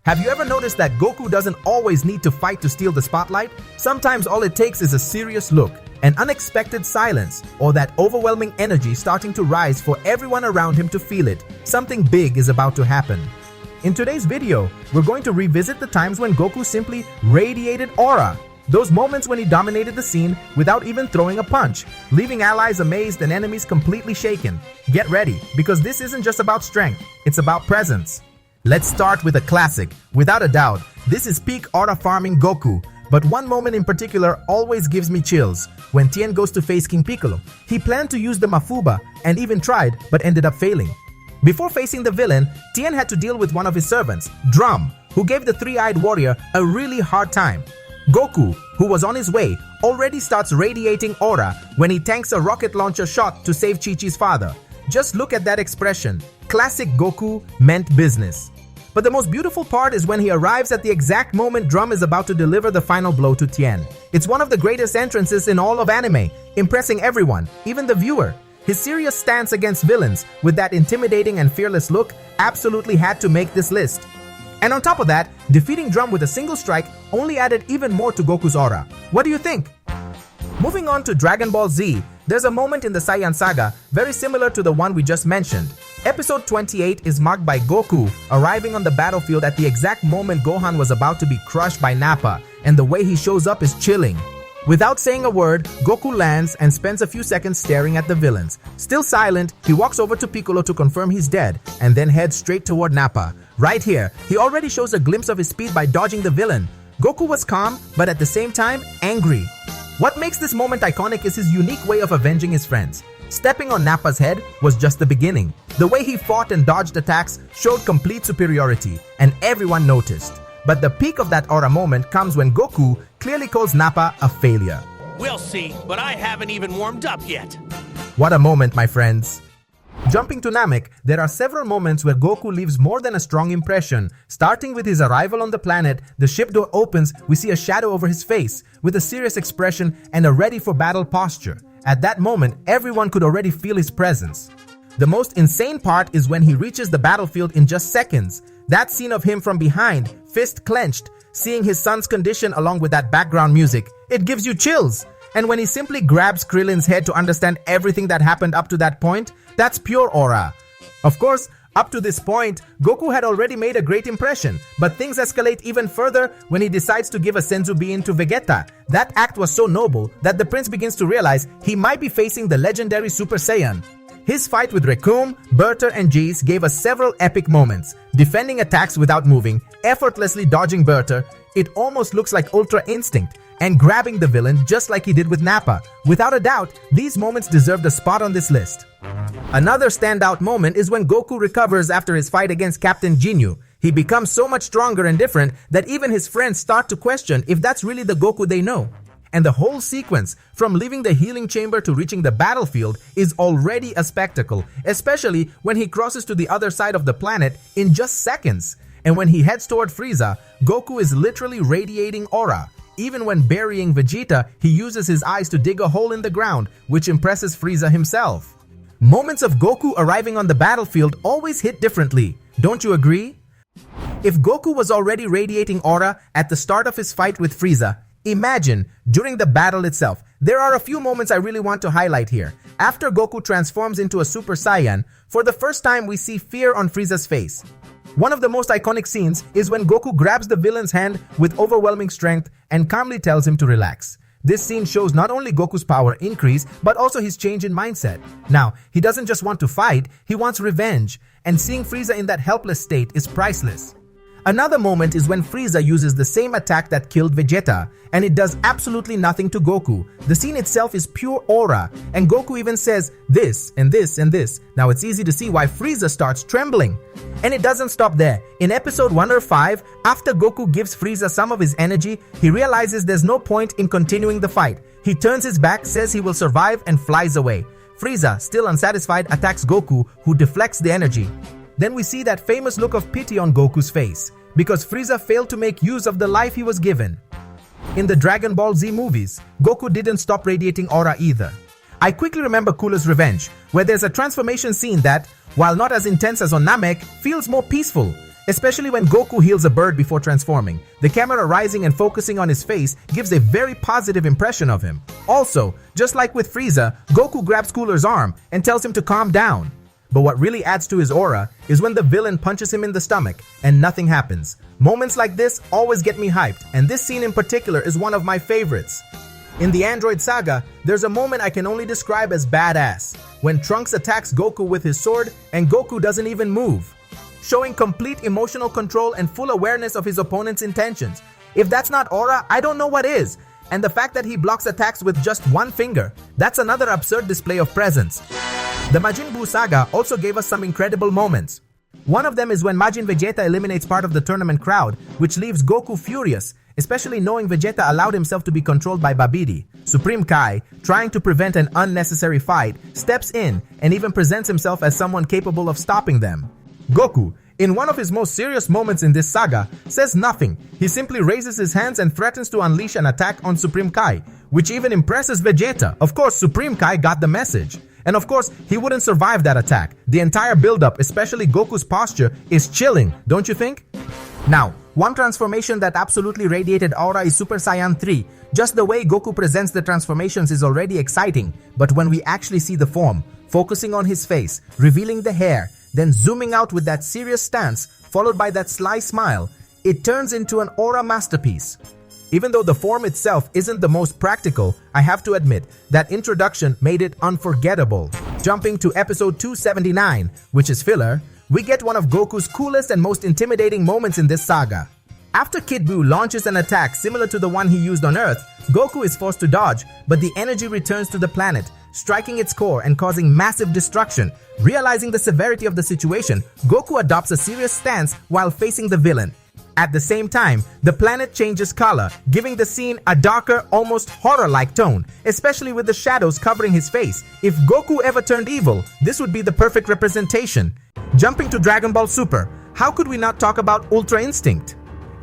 Have you ever noticed that Goku doesn't always need to fight to steal the spotlight? Sometimes all it takes is a serious look, an unexpected silence, or that overwhelming energy starting to rise for everyone around him to feel it. Something big is about to happen. In today's video, we're going to revisit the times when Goku simply radiated aura. Those moments when he dominated the scene without even throwing a punch, leaving allies amazed and enemies completely shaken. Get ready, because this isn't just about strength, it's about presence. Let's start with a classic. Without a doubt, this is peak aura farming Goku. But one moment in particular always gives me chills. When Tien goes to face King Piccolo, he planned to use the Mafuba and even tried but ended up failing. Before facing the villain, Tien had to deal with one of his servants, Drum, who gave the three-eyed warrior a really hard time. Goku, who was on his way, already starts radiating aura when he tanks a rocket launcher shot to save Chi-Chi's father. Just look at that expression. Classic Goku meant business. But the most beautiful part is when he arrives at the exact moment Drum is about to deliver the final blow to Tien. It's one of the greatest entrances in all of anime, impressing everyone, even the viewer. His serious stance against villains, with that intimidating and fearless look, absolutely had to make this list. And on top of that, defeating Drum with a single strike only added even more to Goku's aura. What do you think? Moving on to Dragon Ball Z, there's a moment in the Saiyan saga very similar to the one we just mentioned. Episode 28 is marked by Goku arriving on the battlefield at the exact moment Gohan was about to be crushed by Nappa, and the way he shows up is chilling. Without saying a word, Goku lands and spends a few seconds staring at the villains. Still silent, he walks over to Piccolo to confirm he's dead, and then heads straight toward Nappa. Right here, he already shows a glimpse of his speed by dodging the villain. Goku was calm, but at the same time, angry. What makes this moment iconic is his unique way of avenging his friends. Stepping on Nappa's head was just the beginning. The way he fought and dodged attacks showed complete superiority, and everyone noticed. But the peak of that aura moment comes when Goku clearly calls Nappa a failure. We'll see, but I haven't even warmed up yet. What a moment, my friends. Jumping to Namek, there are several moments where Goku leaves more than a strong impression. Starting with his arrival on the planet, the ship door opens, we see a shadow over his face, with a serious expression and a ready-for-battle posture. At that moment, everyone could already feel his presence. The most insane part is when he reaches the battlefield in just seconds. That scene of him from behind, fist clenched, seeing his son's condition along with that background music, it gives you chills. And when he simply grabs Krillin's head to understand everything that happened up to that point, that's pure aura. Of course, up to this point, Goku had already made a great impression, but things escalate even further when he decides to give a Senzu Bean to Vegeta. That act was so noble that the prince begins to realize he might be facing the legendary Super Saiyan. His fight with Recoome, Berter, and Jeez gave us several epic moments. Defending attacks without moving, effortlessly dodging Berter, it almost looks like Ultra Instinct, and grabbing the villain just like he did with Nappa. Without a doubt, these moments deserve a spot on this list. Another standout moment is when Goku recovers after his fight against Captain Ginyu. He becomes so much stronger and different that even his friends start to question if that's really the Goku they know. And the whole sequence, from leaving the healing chamber to reaching the battlefield, is already a spectacle, especially when he crosses to the other side of the planet in just seconds. And when he heads toward Frieza, Goku is literally radiating aura. Even when burying Vegeta, he uses his eyes to dig a hole in the ground, which impresses Frieza himself. Moments of Goku arriving on the battlefield always hit differently, don't you agree? If Goku was already radiating aura at the start of his fight with Frieza, imagine during the battle itself. There are a few moments I really want to highlight here. After Goku transforms into a Super Saiyan, for the first time we see fear on Frieza's face. One of the most iconic scenes is when Goku grabs the villain's hand with overwhelming strength and calmly tells him to relax. This scene shows not only Goku's power increase, but also his change in mindset. Now, he doesn't just want to fight, he wants revenge, and seeing Frieza in that helpless state is priceless. Another moment is when Frieza uses the same attack that killed Vegeta, and it does absolutely nothing to Goku. The scene itself is pure aura, and Goku even says this and this and this. Now it's easy to see why Frieza starts trembling. And it doesn't stop there. In episode 105, after Goku gives Frieza some of his energy, he realizes there's no point in continuing the fight. He turns his back, says he will survive, and flies away. Frieza, still unsatisfied, attacks Goku, who deflects the energy. Then we see that famous look of pity on Goku's face, because Frieza failed to make use of the life he was given. In the Dragon Ball Z movies, Goku didn't stop radiating aura either. I quickly remember Cooler's Revenge, where there's a transformation scene that, while not as intense as on Namek, feels more peaceful. especially when Goku heals a bird before transforming. The camera rising and focusing on his face gives a very positive impression of him. Also, just like with Frieza, Goku grabs Cooler's arm and tells him to calm down. But what really adds to his aura is when the villain punches him in the stomach and nothing happens. Moments like this always get me hyped, and this scene in particular is one of my favorites. In the Android saga, there's a moment I can only describe as badass, when Trunks attacks Goku with his sword and Goku doesn't even move, showing complete emotional control and full awareness of his opponent's intentions. If that's not aura, I don't know what is. And the fact that he blocks attacks with just one finger, that's another absurd display of presence. The Majin Buu saga also gave us some incredible moments. One of them is when Majin Vegeta eliminates part of the tournament crowd, which leaves Goku furious, especially knowing Vegeta allowed himself to be controlled by Babidi. Supreme Kai, trying to prevent an unnecessary fight, steps in and even presents himself as someone capable of stopping them. Goku, in one of his most serious moments in this saga, says nothing. He simply raises his hands and threatens to unleash an attack on Supreme Kai, which even impresses Vegeta. Of course, Supreme Kai got the message. And of course, he wouldn't survive that attack. The entire build-up, especially Goku's posture, is chilling, don't you think? Now, one transformation that absolutely radiated aura is Super Saiyan 3. Just the way Goku presents the transformations is already exciting, but when we actually see the form, focusing on his face, revealing the hair, then zooming out with that serious stance, followed by that sly smile, it turns into an aura masterpiece. Even though the form itself isn't the most practical, I have to admit that introduction made it unforgettable. Jumping to episode 279, which is filler, we get one of Goku's coolest and most intimidating moments in this saga. After Kid Buu launches an attack similar to the one he used on Earth, Goku is forced to dodge, but the energy returns to the planet, striking its core and causing massive destruction. Realizing the severity of the situation, Goku adopts a serious stance while facing the villain. At the same time, the planet changes color, giving the scene a darker, almost horror-like tone, especially with the shadows covering his face. If Goku ever turned evil, this would be the perfect representation. Jumping to Dragon Ball Super, how could we not talk about Ultra Instinct?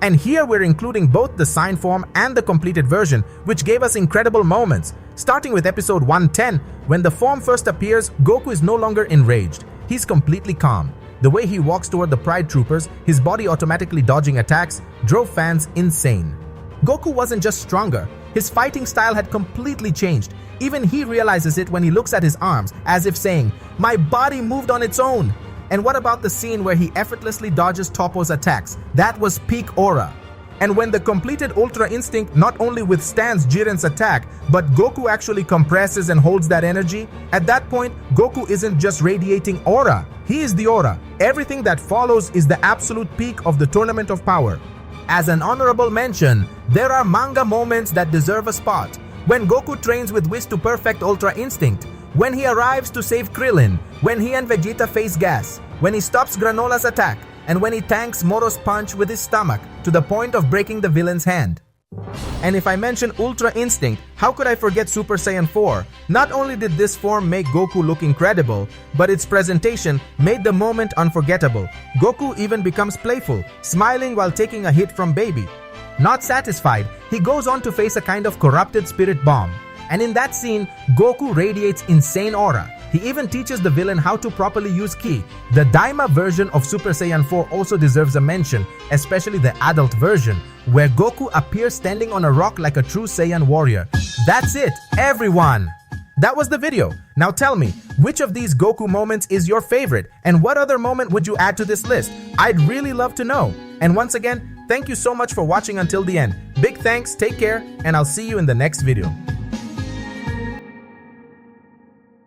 And here we're including both the sign form and the completed version, which gave us incredible moments. Starting with episode 110, when the form first appears, Goku is no longer enraged. He's completely calm. The way he walks toward the Pride Troopers, his body automatically dodging attacks, drove fans insane. Goku wasn't just stronger, his fighting style had completely changed. Even he realizes it when he looks at his arms, as if saying, "My body moved on its own." And what about the scene where he effortlessly dodges Toppo's attacks? That was peak aura. And when the completed Ultra Instinct not only withstands Jiren's attack, but Goku actually compresses and holds that energy, at that point, Goku isn't just radiating aura. He is the aura. Everything that follows is the absolute peak of the Tournament of Power. As an honorable mention, there are manga moments that deserve a spot. When Goku trains with Whis to perfect Ultra Instinct, when he arrives to save Krillin, when he and Vegeta face gas, when he stops Granola's attack, and when he tanks Moro's punch with his stomach to the point of breaking the villain's hand. And if I mention Ultra Instinct, how could I forget Super Saiyan 4? Not only did this form make Goku look incredible, but its presentation made the moment unforgettable. Goku even becomes playful, smiling while taking a hit from Baby. Not satisfied, he goes on to face a kind of corrupted spirit bomb. And in that scene, Goku radiates insane aura. He even teaches the villain how to properly use Ki. The Daima version of Super Saiyan 4 also deserves a mention, especially the adult version, where Goku appears standing on a rock like a true Saiyan warrior. That's it, everyone! That was the video. Now tell me, which of these Goku moments is your favorite? And what other moment would you add to this list? I'd really love to know. And once again, thank you so much for watching until the end. Big thanks, take care, and I'll see you in the next video.